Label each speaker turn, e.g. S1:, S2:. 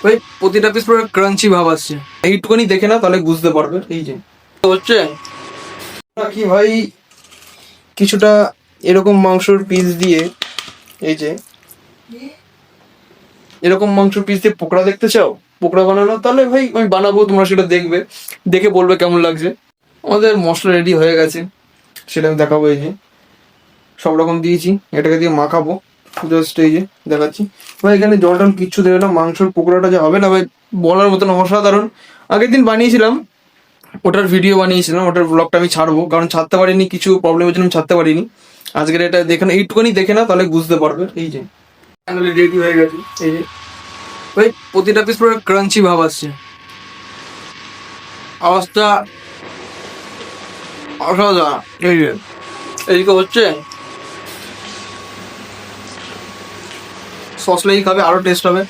S1: ভাই প্রতিটা পিস পুরো ক্রাঞ্চি ভাব আসছে, এইটুকুনি দেখে না তাহলে বুঝতে পারবে। এই যে হচ্ছে কি ভাই, কিছুটা এরকম মাংসর পিস দিয়ে, এই যে এরকম মাংসর পিস দিয়ে পকোড়া দেখতে চাও, পকোড়া বানানো, তাহলে ভাই আমি বানাবো, তোমরা সেটা দেখবে, দেখে বলবে কেমন লাগছে। আমাদের মশলা রেডি হয়ে গেছে, সেটা আমি দেখাবো। এই যে সব রকম দিয়েছি, এটাকে দিয়ে মাখাবো জাস্ট। এই যে দেখাচ্ছি ভাই, এখানে জল টল কিচ্ছু দেবে না, মাংসর পকোড়াটা যে হবে না ভাই বলার মতন অসাধারণ। আগের দিন বানিয়েছিলাম, ওটার ভিডিও বানিয়েছিলাম, ওটার ব্লগটা আমি ছাড়বো, কারণ ছাড়তে পারিনি, কিছু প্রবলেমের জন্য আমি ছাড়তে পারিনি। আজকের এটা দেখে না, এইটুকুনি দেখে না তাহলে বুঝতে পারবে। এই যে রেডি হয়ে গেছে। এই যে ভাই প্রতিটা পিস পুরো ক্রাঞ্চি ভাব আসছে, আওয়াজটা অসাধারণ। এই যে এইদিকে হচ্ছে সস লেগে খাবে, আরো টেস্ট হবে।